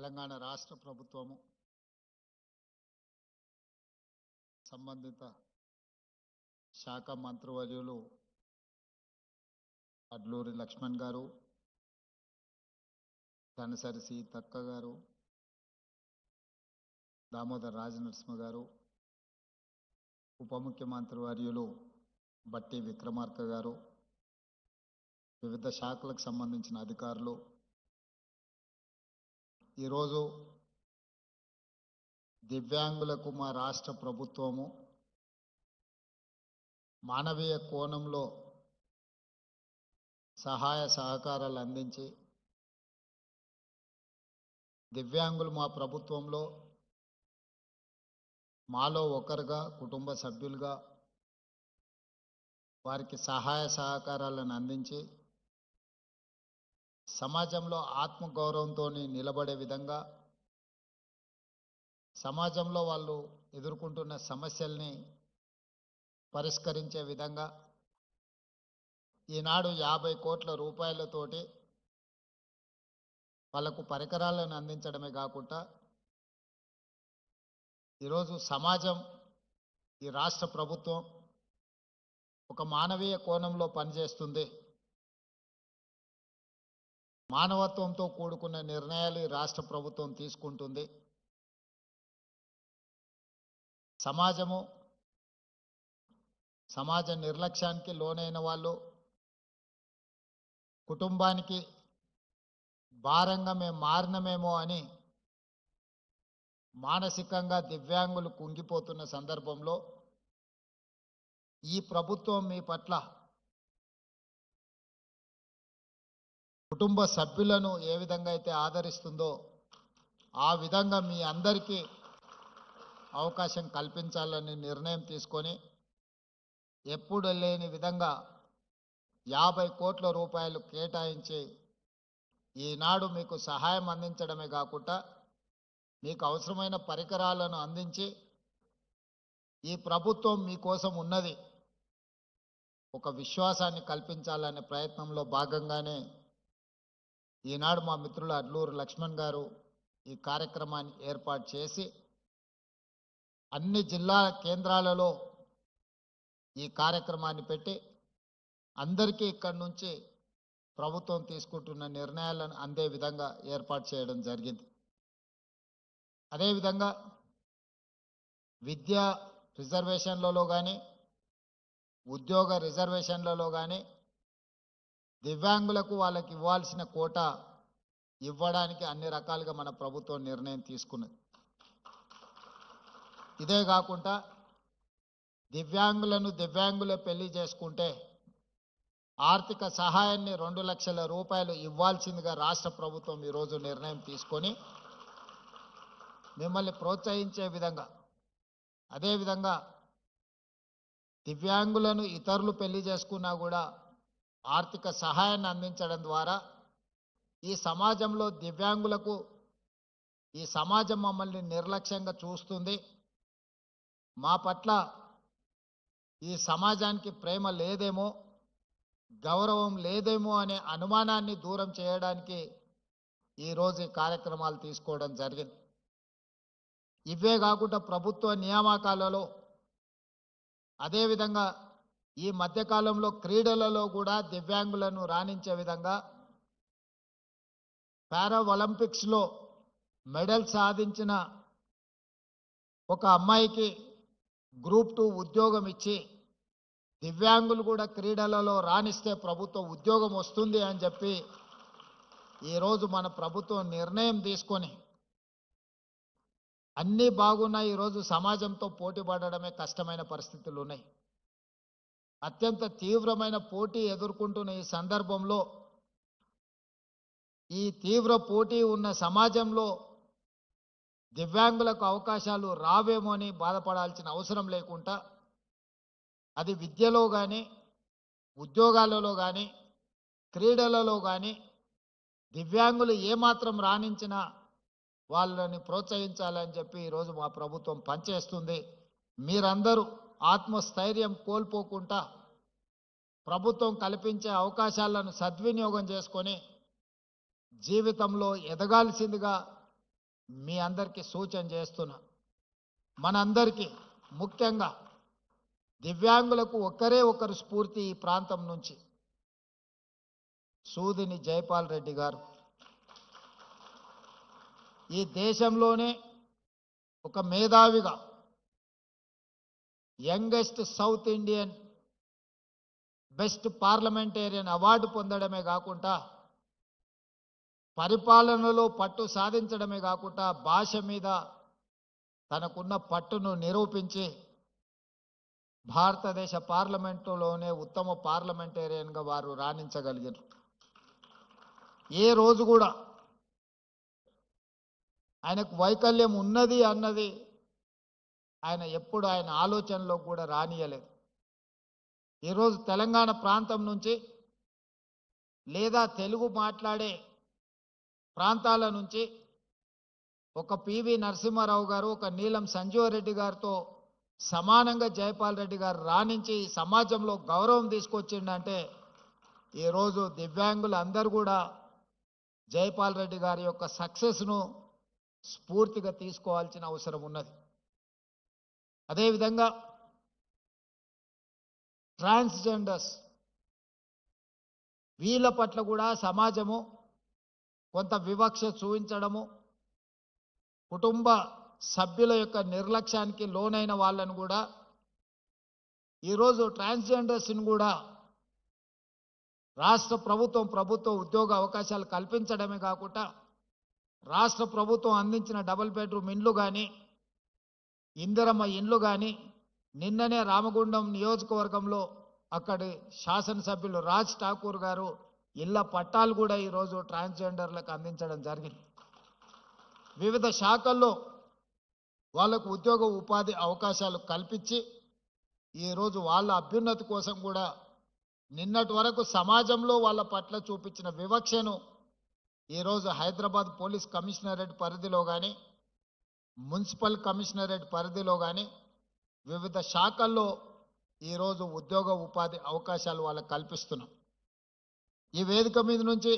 తెలంగాణ రాష్ట్ర ప్రభుత్వము సంబంధిత శాఖ మంత్రివర్యులు అడ్లూరి లక్ష్మణ్ గారు, ధనసరి సీతక్క గారు, దామోదర్ రాజనరసింహ గారు, ఉప ముఖ్యమంత్రి వర్యులు బట్టి విక్రమార్క గారు, వివిధ శాఖలకు సంబంధించిన అధికారులు ఈరోజు దివ్యాంగులకు మా రాష్ట్ర ప్రభుత్వము మానవీయ కోణంలో సహాయ సహకారాలు అందించి దివ్యాంగులు మా ప్రభుత్వంలో మాలో ఒకరుగా కుటుంబ సభ్యులుగా వారికి సహాయ సహకారాలను అందించి సమాజంలో ఆత్మగౌరవంతో నిలబడే విధంగా సమాజంలో వాళ్ళు ఎదుర్కొంటున్న సమస్యల్ని పరిష్కరించే విధంగా ఈనాడు 50 కోట్ల రూపాయలతోటి వాళ్ళకు పరికరాలను అందించడమే కాకుండా ఈరోజు సమాజం ఈ రాష్ట్ర ప్రభుత్వం ఒక మానవీయ కోణంలో పనిచేస్తుంది. మానవత్వంతో కూడుకున్న నిర్ణయాలు ఈ రాష్ట్ర ప్రభుత్వం తీసుకుంటుంది. సమాజ నిర్లక్ష్యానికి లోనైన వాళ్ళు కుటుంబానికి భారంగా మేము మారినమేమో అని మానసికంగా దివ్యాంగులు కుంగిపోతున్న సందర్భంలో ఈ ప్రభుత్వం మీ పట్ల కుటుంబ సభ్యులను ఏ విధంగా అయితే ఆదరిస్తుందో ఆ విధంగా మీ అందరికీ అవకాశం కల్పించాలని నిర్ణయం తీసుకొని ఎప్పుడు లేని విధంగా 50 కోట్ల రూపాయలు కేటాయించి ఈనాడు మీకు సహాయం అందించడమే కాకుండా మీకు అవసరమైన పరికరాలను అందించి ఈ ప్రభుత్వం మీకోసం ఉన్నది ఒక విశ్వాసాన్ని కల్పించాలనే ప్రయత్నంలో భాగంగానే ఈనాడు మా మిత్రులు అడ్లూరు లక్ష్మణ్ గారు ఈ కార్యక్రమాన్ని ఏర్పాటు చేసి అన్ని జిల్లా కేంద్రాలలో ఈ కార్యక్రమాన్ని పెట్టి అందరికీ ఇక్కడి నుంచి ప్రభుత్వం తీసుకుంటున్న నిర్ణయాలను అందే విధంగా ఏర్పాటు చేయడం జరిగింది. అదేవిధంగా విద్యా రిజర్వేషన్లలో కానీ ఉద్యోగ రిజర్వేషన్లలో కానీ దివ్యాంగులకు వాళ్ళకి ఇవ్వాల్సిన కోటా ఇవ్వడానికి అన్ని రకాలుగా మన ప్రభుత్వం నిర్ణయం తీసుకున్నది. ఇదే కాకుండా దివ్యాంగులే పెళ్లి చేసుకుంటే ఆర్థిక సహాయాన్ని 2 లక్షల రూపాయలు ఇవ్వాల్సిందిగా రాష్ట్ర ప్రభుత్వం ఈరోజు నిర్ణయం తీసుకొని మిమ్మల్ని ప్రోత్సహించే విధంగా, అదేవిధంగా దివ్యాంగులను ఇతరులు పెళ్లి చేసుకున్నా కూడా ఆర్థిక సహాయాన్ని అందించడం ద్వారా ఈ సమాజంలో దివ్యాంగులకు ఈ సమాజం మమ్మల్ని నిర్లక్ష్యంగా చూస్తుంది, మా పట్ల ఈ సమాజానికి ప్రేమ లేదేమో, గౌరవం లేదేమో అనే అనుమానాన్ని దూరం చేయడానికి ఈరోజు ఈ కార్యక్రమాలు తీసుకోవడం జరిగింది. ఇవే కాకుండా ప్రభుత్వ నియామకాలలో అదేవిధంగా ఈ మధ్యకాలంలో క్రీడలలో కూడా దివ్యాంగులను రాణించే విధంగా పారా ఒలింపిక్స్లో మెడల్ సాధించిన ఒక అమ్మాయికి గ్రూప్ 2 ఉద్యోగం ఇచ్చి దివ్యాంగులు కూడా క్రీడలలో రాణిస్తే ప్రభుత్వ ఉద్యోగం వస్తుంది అని చెప్పి ఈరోజు మన ప్రభుత్వం నిర్ణయం తీసుకొని అన్నీ బాగున్నాయి. ఈరోజు సమాజంతో పోటీ పడడమే కష్టమైన పరిస్థితులు ఉన్నాయి. అత్యంత తీవ్రమైన పోటీ ఎదుర్కొంటున్న ఈ సందర్భంలో ఈ తీవ్ర పోటీ ఉన్న సమాజంలో దివ్యాంగులకు అవకాశాలు రావేమో అని బాధపడాల్సిన అవసరం లేకుండా అది విద్యలో కానీ ఉద్యోగాలలో కానీ క్రీడలలో కానీ దివ్యాంగులు ఏమాత్రం రాణించినా వాళ్ళని ప్రోత్సహించాలని చెప్పి ఈరోజు మా ప్రభుత్వం పనిచేస్తుంది. మీరందరూ ఆత్మస్థైర్యం కోల్పోకుండా ప్రభుత్వం కల్పించే అవకాశాలను సద్వినియోగం చేసుకొని జీవితంలో ఎదగాల్సిందిగా మీ అందరికీ సూచన చేస్తున్నా. మనందరికీ ముఖ్యంగా దివ్యాంగులకు ఒకరే ఒకరు స్ఫూర్తి ఈ ప్రాంతం నుంచి. సూదిని జైపాల్ రెడ్డి గారు ఈ దేశంలోనే ఒక మేధావిగా youngest south Indian best parliamentarian award పొందడమే కాకుండా పరిపాలనలో పట్టు సాధించడమే కాకుండా భాష మీద తనకున్న పట్టును నిరూపించి భారతదేశ పార్లమెంటులోనే ఉత్తమ పార్లమెంటేరియన్గా వారు రాణించగలిగారు. ఏ రోజు కూడా ఆయనకు వైకల్యం ఉన్నది అన్నది ఆయన ఎప్పుడు ఆయన ఆలోచనలో కూడా రానియలేదు. ఈరోజు తెలంగాణ ప్రాంతం నుంచి లేదా తెలుగు మాట్లాడే ప్రాంతాల నుంచి ఒక పివి నరసింహారావు గారు, ఒక నీలం సంజీవరెడ్డి గారితో సమానంగా జైపాల్ రెడ్డి గారు రాణించి సమాజంలో గౌరవం తీసుకొచ్చిండంటే ఈరోజు దివ్యాంగులు అందరూ కూడా జైపాల్ రెడ్డి గారి యొక్క సక్సెస్ను స్ఫూర్తిగా తీసుకోవాల్సిన అవసరం ఉన్నది. అదేవిధంగా ట్రాన్స్జెండర్స్ వీళ్ళ పట్ల కూడా సమాజము కొంత వివక్ష చూపించడము, కుటుంబ సభ్యుల యొక్క నిర్లక్ష్యానికి లోనైన వాళ్ళను కూడా ఈరోజు ట్రాన్స్జెండర్స్ని కూడా రాష్ట్ర ప్రభుత్వ ఉద్యోగ అవకాశాలు కల్పించడమే కాకుండా రాష్ట్ర ప్రభుత్వం అందించిన డబుల్ బెడ్రూమ్ ఇండ్లు కానీ ఇందిరమ్మ ఇండ్లు కానీ నిన్ననే రామగుండం నియోజకవర్గంలో అక్కడి శాసనసభ్యులు రాజ్ ఠాకూర్ గారు ఇళ్ల పట్టాలు కూడా ఈరోజు ట్రాన్స్జెండర్లకు అందించడం జరిగింది. వివిధ శాఖల్లో వాళ్ళకు ఉద్యోగ ఉపాధి అవకాశాలు కల్పించి ఈరోజు వాళ్ళ అభ్యున్నతి కోసం కూడా నిన్నటి వరకు సమాజంలో వాళ్ళ పట్ల చూపించిన వివక్షను ఈరోజు హైదరాబాద్ పోలీస్ కమిషనరేట్ పరిధిలో కానీ మున్సిపల్ కమిషనరేట్ పరిధిలో కానీ వివిధ శాఖల్లో ఈరోజు ఉద్యోగ ఉపాధి అవకాశాలు వాళ్ళకు కల్పిస్తున్నాం. ఈ వేదిక మీద నుంచి